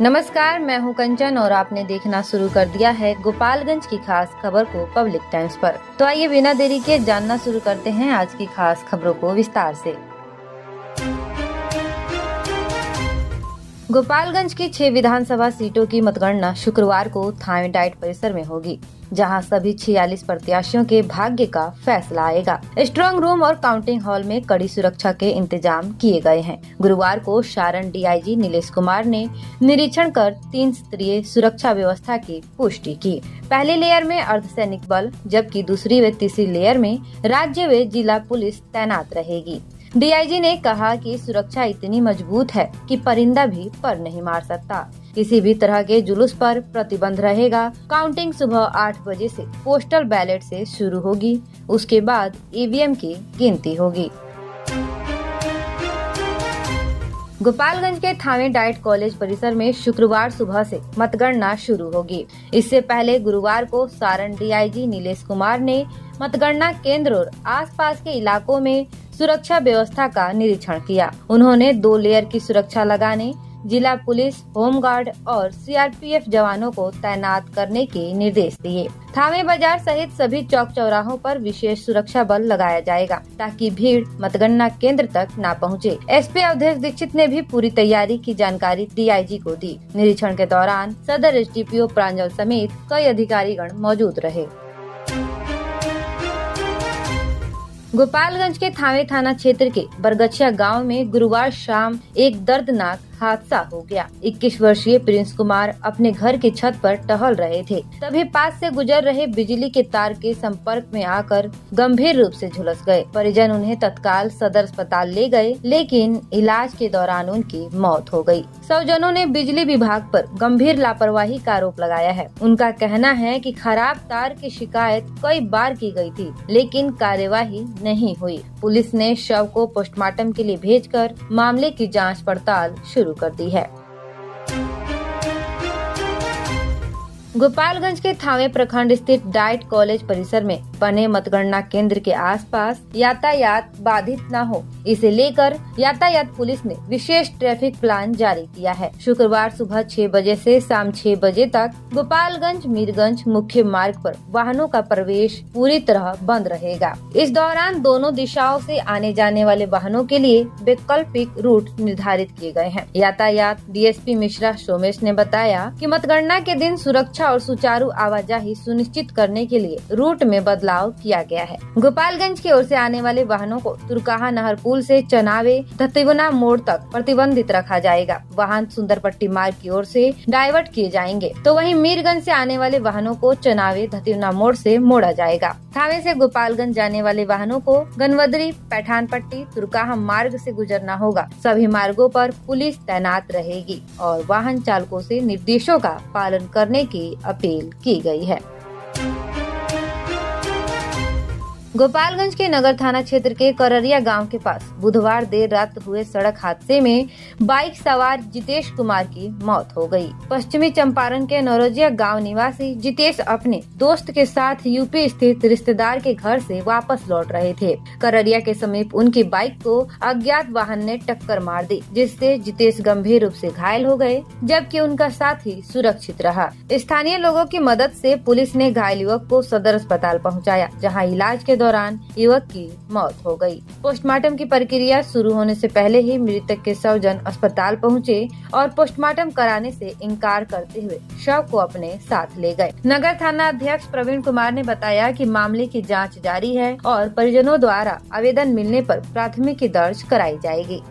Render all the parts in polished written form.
नमस्कार, मैं हूं कंचन और आपने देखना शुरू कर दिया है गोपालगंज की खास खबर को पब्लिक टाइम्स पर। तो आइए बिना देरी के जानना शुरू करते हैं आज की खास खबरों को विस्तार से। गोपालगंज की 6 विधानसभा सीटों की मतगणना शुक्रवार को थावे डाइट परिसर में होगी, जहां सभी 46 प्रत्याशियों के भाग्य का फैसला आएगा। स्ट्रांग रूम और काउंटिंग हॉल में कड़ी सुरक्षा के इंतजाम किए गए हैं। गुरुवार को सारण डीआईजी नीलेश कुमार ने निरीक्षण कर 3 स्तरीय सुरक्षा व्यवस्था की पुष्टि की। पहले लेयर में अर्धसैनिक बल, जबकि दूसरी व तीसरी लेयर में राज्य व जिला पुलिस तैनात रहेगी। डीआईजी ने कहा कि सुरक्षा इतनी मजबूत है कि परिंदा भी पर नहीं मार सकता। किसी भी तरह के जुलूस पर प्रतिबंध रहेगा। काउंटिंग सुबह 8 बजे से पोस्टल बैलेट से शुरू होगी। उसके बाद ईवीएम की गिनती होगी। गोपालगंज के थावे डाइट कॉलेज परिसर में शुक्रवार सुबह से मतगणना शुरू होगी। इससे पहले गुरुवार को सारण डीआईजी नीलेश कुमार ने मतगणना केंद्र और आसपास के इलाकों में सुरक्षा व्यवस्था का निरीक्षण किया। उन्होंने 2 लेयर की सुरक्षा लगाने, जिला पुलिस, होमगार्ड और सीआरपीएफ जवानों को तैनात करने के निर्देश दिए। थावे बाजार सहित सभी चौक चौराहों पर विशेष सुरक्षा बल लगाया जाएगा, ताकि भीड़ मतगणना केंद्र तक न पहुंचे। एसपी अवधेश दीक्षित ने भी पूरी तैयारी की जानकारी डीआईजी को दी। निरीक्षण के दौरान सदर एसडीपीओ प्रांजल समेत कई अधिकारीगण मौजूद रहे। गोपालगंज के थावे थाना क्षेत्र के बरगछिया गांव में गुरुवार शाम एक दर्दनाक हादसा हो गया। 21 वर्षीय प्रिंस कुमार अपने घर की छत पर टहल रहे थे, तभी पास से गुजर रहे बिजली के तार के संपर्क में आकर गंभीर रूप से झुलस गए। परिजन उन्हें तत्काल सदर अस्पताल ले गए, लेकिन इलाज के दौरान उनकी मौत हो गई। स्वजनों ने बिजली विभाग पर गंभीर लापरवाही का आरोप लगाया है। उनका कहना है कि खराब तार की शिकायत कई बार की गई थी, लेकिन कार्यवाही नहीं हुई। पुलिस ने शव को पोस्टमार्टम के लिए भेजकर मामले की जांच पड़ताल शुरू कर दी है। गोपालगंज के थावे प्रखंड स्थित डाइट कॉलेज परिसर में बने मतगणना केंद्र के आसपास यातायात बाधित न हो, इसे लेकर यातायात पुलिस ने विशेष ट्रैफिक प्लान जारी किया है। शुक्रवार सुबह 6 बजे से शाम 6 बजे तक गोपालगंज मीरगंज मुख्य मार्ग पर वाहनों का प्रवेश पूरी तरह बंद रहेगा। इस दौरान दोनों दिशाओं से आने जाने वाले वाहनों के लिए वैकल्पिक रूट निर्धारित किए गए हैं। यातायात डीएसपी मिश्रा सोमेश ने बताया कि मतगणना के दिन सुरक्षा और सुचारू आवाजाही सुनिश्चित करने के लिए रूट में बदलाव किया गया है। गोपालगंज की ओर से आने वाले वाहनों को तुरकाहा नहर पुल से चनावे धतिवना मोड़ तक प्रतिबंधित रखा जाएगा। वाहन सुंदरपट्टी मार्ग की ओर से डाइवर्ट किए जाएंगे, तो वहीं मीरगंज से आने वाले वाहनों को चनावे धतिवना मोड़ से मोड़ा जाएगा। थावे से गोपालगंज जाने वाले वाहनों को गनवदरी, पैठानपट्टी, तुरकाहा मार्ग से गुजरना होगा। सभी मार्गों पर पुलिस तैनात रहेगी और वाहन चालकों से निर्देशों का पालन करने की अपील की गई है। गोपालगंज के नगर थाना क्षेत्र के कररिया गांव के पास बुधवार देर रात हुए सड़क हादसे में बाइक सवार जितेश कुमार की मौत हो गई। पश्चिमी चंपारण के नौरोजिया गांव निवासी जितेश अपने दोस्त के साथ यूपी स्थित रिश्तेदार के घर से वापस लौट रहे थे। कररिया के समीप उनकी बाइक को अज्ञात वाहन ने टक्कर मार दी, जिससे जितेश गंभीर रूप से घायल हो गए, जबकि उनका साथी सुरक्षित रहा। स्थानीय लोगों की मदद से पुलिस ने घायल युवक को सदर अस्पताल पहुँचाया, जहाँ इलाज के दौरान युवक की मौत हो गई। पोस्टमार्टम की प्रक्रिया शुरू होने से पहले ही मृतक के स्वजन अस्पताल पहुंचे और पोस्टमार्टम कराने से इनकार करते हुए शव को अपने साथ ले गए। नगर थाना अध्यक्ष प्रवीण कुमार ने बताया कि मामले की जांच जारी है और परिजनों द्वारा आवेदन मिलने पर प्राथमिकी दर्ज कराई जाएगी।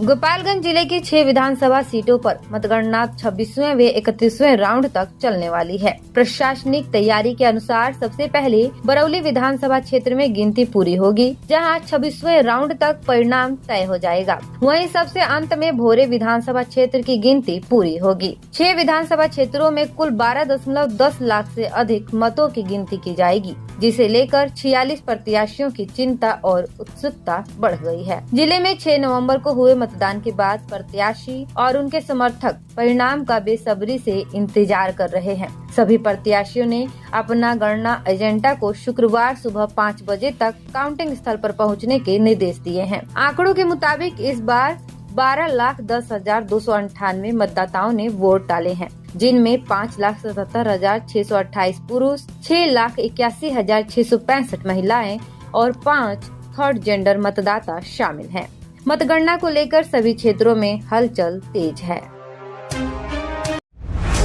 गोपालगंज जिले की 6 विधानसभा सीटों पर मतगणना 26वें व 31वें राउंड तक चलने वाली है। प्रशासनिक तैयारी के अनुसार सबसे पहले बरौली विधानसभा क्षेत्र में गिनती पूरी होगी, जहां 26वें राउंड तक परिणाम तय हो जाएगा। वहीं सबसे अंत में भोरे विधानसभा क्षेत्र की गिनती पूरी होगी। 6 विधानसभा क्षेत्रों में कुल 12.10 लाख से अधिक मतों की गिनती की जाएगी, जिसे लेकर 46 प्रत्याशियों की चिंता और उत्सुकता बढ़ गई है। जिले में 6 नवंबर को हुए मतदान के बाद प्रत्याशी और उनके समर्थक परिणाम का बेसब्री से इंतजार कर रहे हैं। सभी प्रत्याशियों ने अपना गणना एजेंडा को शुक्रवार सुबह 5 बजे तक काउंटिंग स्थल पर पहुंचने के निर्देश दिए हैं। आंकड़ों के मुताबिक इस बार 12,10,298 मतदाताओं ने वोट डाले हैं, जिनमें 5,77,628 पुरुष, 6,81,665 महिलाएं और 5 थर्ड जेंडर मतदाता शामिल हैं। मतगणना को लेकर सभी क्षेत्रों में हलचल तेज है।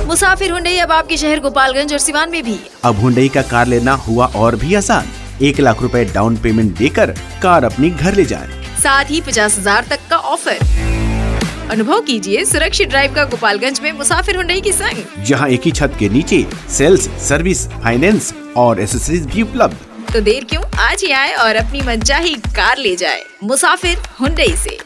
मुसाफिर हुंडई अब आपके शहर गोपालगंज और सिवान में भी। अब हुंडई का कार लेना हुआ और भी आसान। 1 लाख रुपए डाउन पेमेंट देकर कार अपनी घर ले जाएं। साथ ही 50,000 तक का ऑफर। अनुभव कीजिए सुरक्षित ड्राइव का गोपालगंज में मुसाफिर हुंडई की संग, जहां एक ही छत के नीचे सेल्स, सर्विस, फाइनेंस और एसेसरीज भी उपलब्ध। तो देर क्यों, आज ही आए और अपनी मनचाही कार ले जाए मुसाफिर हुंडई से।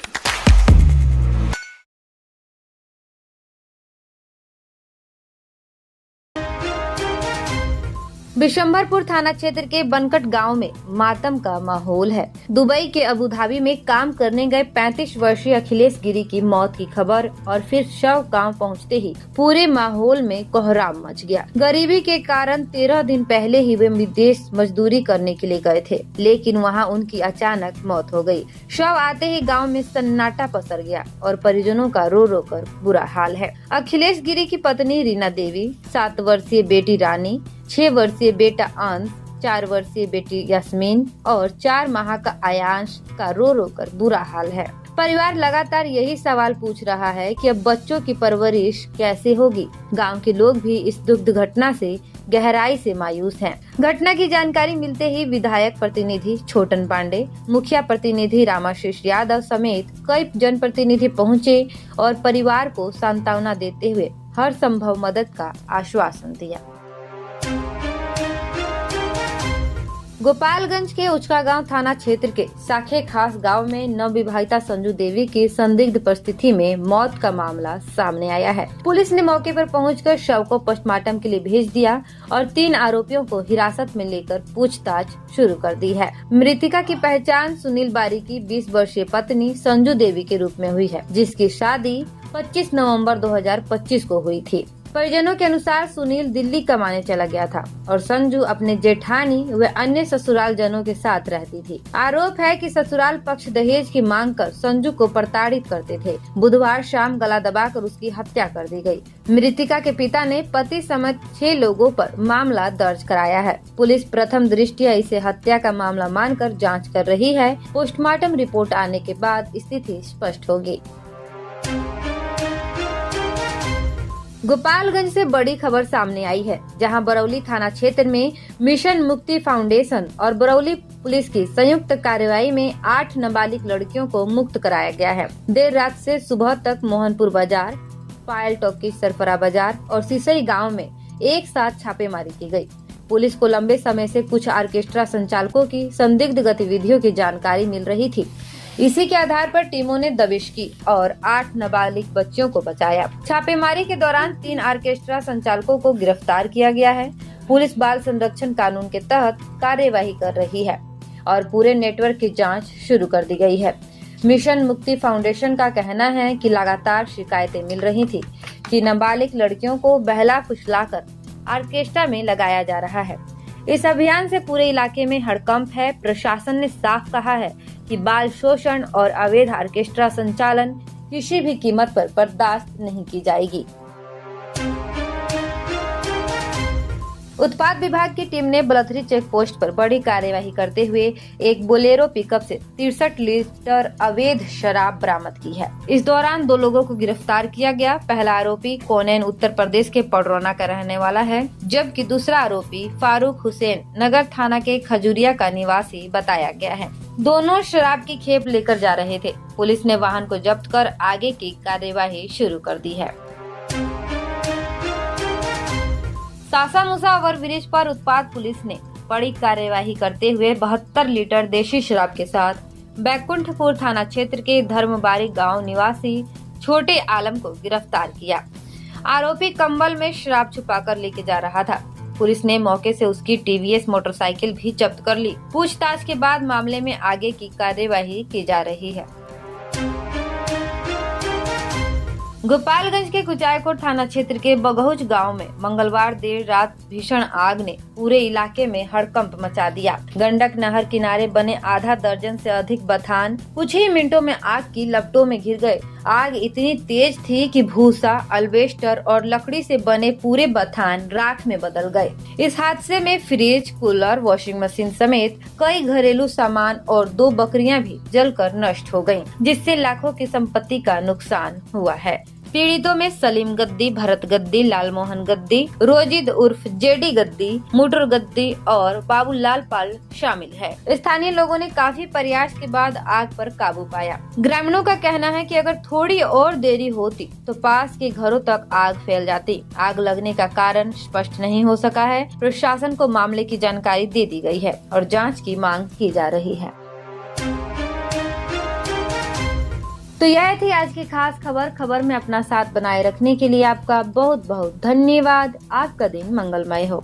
बिशंबरपुर थाना क्षेत्र के बनकट गांव में मातम का माहौल है। दुबई के अबुधाबी में काम करने गए 35 वर्षीय अखिलेश गिरी की मौत की खबर और फिर शव गांव पहुंचते ही पूरे माहौल में कोहराम मच गया। गरीबी के कारण 13 दिन पहले ही वे विदेश मजदूरी करने के लिए गए थे, लेकिन वहां उनकी अचानक मौत हो गई। शव आते ही गाँव में सन्नाटा पसर गया और परिजनों का रो रो कर बुरा हाल है। अखिलेश गिरी की पत्नी रीना देवी, 7 वर्षीय बेटी रानी, 6 वर्षीय बेटा अंश, 4 वर्षीय बेटी यास्मीन और 4 माह का आयांश का रो रो कर बुरा हाल है। परिवार लगातार यही सवाल पूछ रहा है कि अब बच्चों की परवरिश कैसे होगी। गांव के लोग भी इस दुखद घटना से गहराई से मायूस हैं। घटना की जानकारी मिलते ही विधायक प्रतिनिधि छोटन पांडे, मुखिया प्रतिनिधि रामाशीष यादव समेत कई जनप्रतिनिधि पहुंचे और परिवार को सांत्वना देते हुए हर संभव मदद का आश्वासन दिया। गोपालगंज के उचकागांव थाना क्षेत्र के साखे खास गांव में नवविवाहिता संजू देवी की संदिग्ध परिस्थिति में मौत का मामला सामने आया है। पुलिस ने मौके पर पहुंचकर शव को पोस्टमार्टम के लिए भेज दिया और 3 आरोपियों को हिरासत में लेकर पूछताछ शुरू कर दी है। मृतिका की पहचान सुनील बारी की 20 वर्षीय पत्नी संजू देवी के रूप में हुई है, जिसकी शादी 25 नवंबर 2025 को हुई थी। परिजनों के अनुसार सुनील दिल्ली कमाने चला गया था और संजू अपने जेठानी व अन्य ससुराल जनों के साथ रहती थी। आरोप है कि ससुराल पक्ष दहेज की मांग कर संजू को प्रताड़ित करते थे। बुधवार शाम गला दबाकर उसकी हत्या कर दी गई। मृतिका के पिता ने पति समेत 6 लोगों पर मामला दर्ज कराया है। पुलिस प्रथम दृष्टया इसे हत्या का मामला मानकर जाँच कर रही है। पोस्टमार्टम रिपोर्ट आने के बाद स्थिति स्पष्ट होगी। गोपालगंज से बड़ी खबर सामने आई है, जहां बरौली थाना क्षेत्र में मिशन मुक्ति फाउंडेशन और बरौली पुलिस की संयुक्त कार्रवाई में 8 नाबालिग लड़कियों को मुक्त कराया गया है। देर रात से सुबह तक मोहनपुर बाजार, पायल टॉकी, सरफरा बाजार और सिसई गांव में एक साथ छापेमारी की गई। पुलिस को लंबे समय से कुछ ऑर्केस्ट्रा संचालकों की संदिग्ध गतिविधियों की जानकारी मिल रही थी। इसी के आधार पर टीमों ने दबिश की और 8 नाबालिग बच्चियों को बचाया। छापेमारी के दौरान 3 ऑर्केस्ट्रा संचालकों को गिरफ्तार किया गया है। पुलिस बाल संरक्षण कानून के तहत कार्यवाही कर रही है और पूरे नेटवर्क की जांच शुरू कर दी गई है। मिशन मुक्ति फाउंडेशन का कहना है कि लगातार शिकायतें मिल रही थी कि नाबालिग लड़कियों को बहला फुसलाकर ऑर्केस्ट्रा में लगाया जा रहा है। इस अभियान से पूरे इलाके में हड़कंप है। प्रशासन ने साफ कहा है कि बाल शोषण और अवैध ऑर्केस्ट्रा संचालन किसी भी कीमत पर बर्दाश्त नहीं की जाएगी। उत्पाद विभाग की टीम ने बलथरी चेक पोस्ट पर बड़ी कार्यवाही करते हुए एक बोलेरो पिकअप से 63 लीटर अवैध शराब बरामद की है। इस दौरान 2 लोगों को गिरफ्तार किया गया। पहला आरोपी कोनेन उत्तर प्रदेश के पडरौना का रहने वाला है, जबकि दूसरा आरोपी फारूक हुसैन नगर थाना के खजूरिया का निवासी बताया गया है। दोनों शराब की खेप लेकर जा रहे थे। पुलिस ने वाहन को जब्त कर आगे की कार्यवाही शुरू कर दी है। सासा मुसा ओवरब्रिज पर उत्पाद पुलिस ने बड़ी कार्यवाही करते हुए 72 लीटर देशी शराब के साथ बैकुंठपुर थाना क्षेत्र के धर्मबारी गांव निवासी छोटे आलम को गिरफ्तार किया। आरोपी कंबल में शराब छुपाकर लेके जा रहा था। पुलिस ने मौके से उसकी टीवीएस मोटरसाइकिल भी जब्त कर ली। पूछताछ के बाद मामले में आगे की कार्यवाही की जा रही है। गोपालगंज के कुचायकोट थाना क्षेत्र के बगहुच गांव में मंगलवार देर रात भीषण आग ने पूरे इलाके में हड़कंप मचा दिया। गंडक नहर किनारे बने आधा दर्जन से अधिक बथान कुछ ही मिनटों में आग की लपटों में घिर गए। आग इतनी तेज थी कि भूसा, अल्बेस्टर और लकड़ी से बने पूरे बथान राख में बदल गए। इस हादसे में फ्रिज, कूलर, वॉशिंग मशीन समेत कई घरेलू सामान और 2 बकरियां भी जलकर नष्ट हो गयीं, जिससे लाखों की संपत्ति का नुकसान हुआ है। पीड़ितों में सलीम गद्दी, भरत गद्दी, लालमोहन गद्दी, रोजिद उर्फ जेडी गद्दी, मुटर गद्दी और बाबूलाल पाल शामिल है। स्थानीय लोगों ने काफी प्रयास के बाद आग पर काबू पाया। ग्रामीणों का कहना है कि अगर थोड़ी और देरी होती तो पास के घरों तक आग फैल जाती। आग लगने का कारण स्पष्ट नहीं हो सका है। प्रशासन को मामले की जानकारी दे दी गई है और जाँच की मांग की जा रही है। तो यह थी आज की खास खबर में अपना साथ बनाए रखने के लिए आपका बहुत बहुत धन्यवाद। आपका दिन मंगलमय हो।